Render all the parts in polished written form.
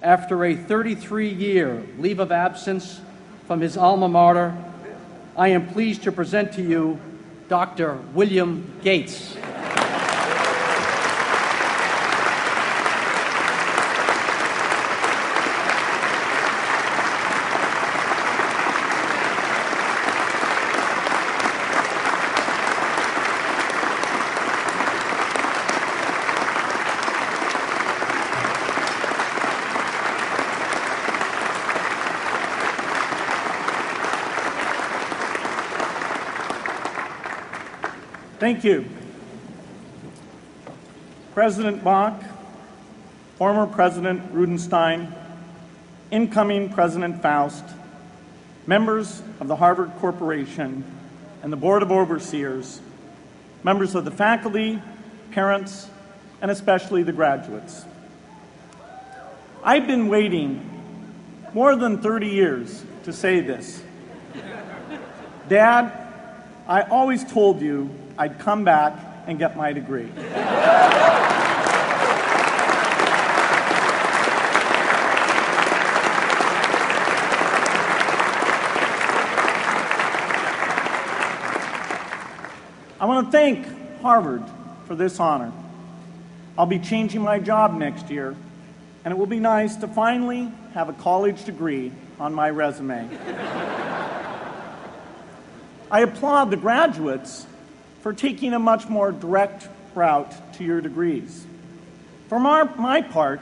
after a 33-year leave of absence from his alma mater, I am pleased to present to you Dr. William Gates. Thank you. President Bach, former President Rudenstein, incoming President Faust, members of the Harvard Corporation and the Board of Overseers, members of the faculty, parents, and especially the graduates. I've been waiting more than 30 years to say this. Dad, I always told you I'd come back and get my degree. I want to thank Harvard for this honor. I'll be changing my job next year, and it will be nice to finally have a college degree on my resume. I applaud the graduates for taking a much more direct route to your degrees. For my part,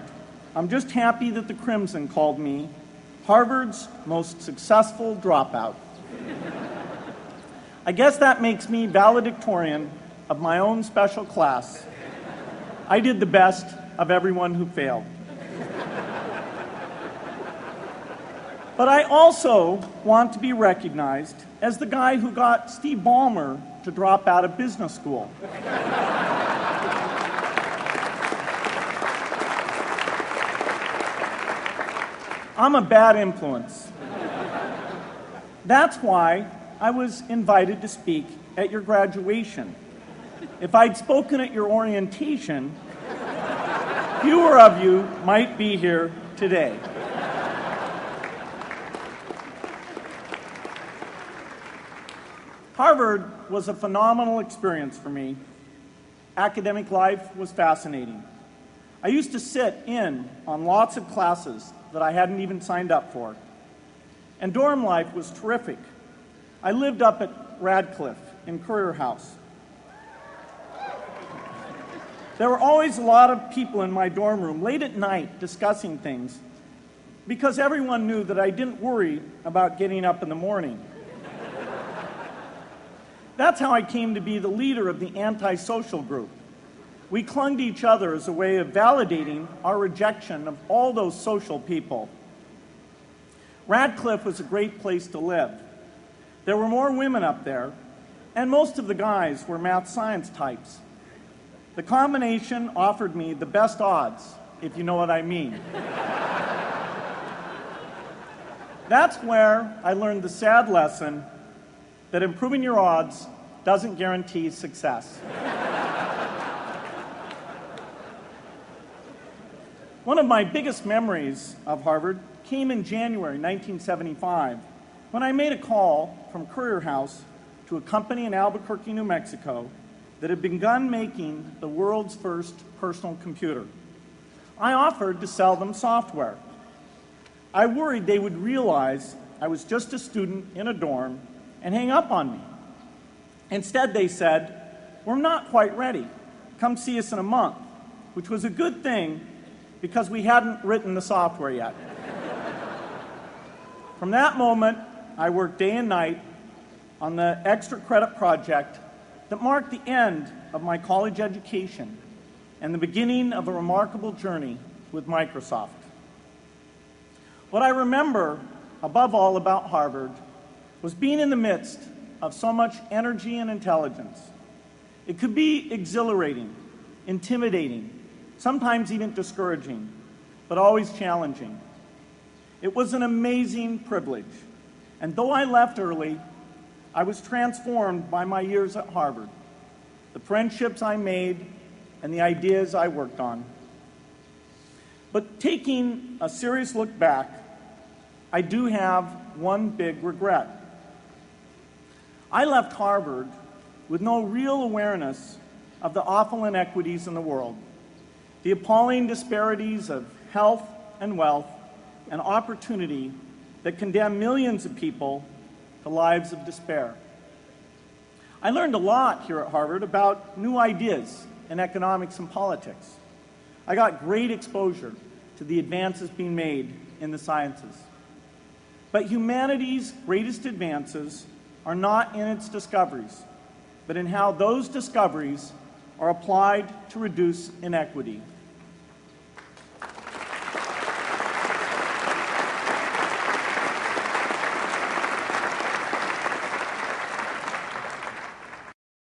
I'm just happy that the Crimson called me Harvard's most successful dropout. I guess that makes me valedictorian of my own special class. I did the best of everyone who failed. But I also want to be recognized as the guy who got Steve Ballmer to drop out of business school. I'm a bad influence. That's why I was invited to speak at your graduation. If I'd spoken at your orientation, fewer of you might be here today. Harvard was a phenomenal experience for me. Academic life was fascinating. I used to sit in on lots of classes that I hadn't even signed up for. And dorm life was terrific. I lived up at Radcliffe in Currier House. There were always a lot of people in my dorm room late at night discussing things because everyone knew that I didn't worry about getting up in the morning. That's how I came to be the leader of the antisocial group. We clung to each other as a way of validating our rejection of all those social people. Radcliffe was a great place to live. There were more women up there, and most of the guys were math science types. The combination offered me the best odds, if you know what I mean. That's where I learned the sad lesson that improving your odds doesn't guarantee success. One of my biggest memories of Harvard came in January 1975 when I made a call from Currier House to a company in Albuquerque, New Mexico that had begun making the world's first personal computer. I offered to sell them software. I worried they would realize I was just a student in a dorm and hang up on me. Instead, they said, "We're not quite ready. Come see us in a month," which was a good thing because we hadn't written the software yet. From that moment, I worked day and night on the extra credit project that marked the end of my college education and the beginning of a remarkable journey with Microsoft. What I remember above all about Harvard was being in the midst of so much energy and intelligence. It could be exhilarating, intimidating, sometimes even discouraging, but always challenging. It was an amazing privilege, and though I left early, I was transformed by my years at Harvard, the friendships I made, and the ideas I worked on. But taking a serious look back, I do have one big regret. I left Harvard with no real awareness of the awful inequities in the world, the appalling disparities of health and wealth and opportunity that condemn millions of people to lives of despair. I learned a lot here at Harvard about new ideas in economics and politics. I got great exposure to the advances being made in the sciences. But humanity's greatest advances are not in its discoveries, but in how those discoveries are applied to reduce inequity.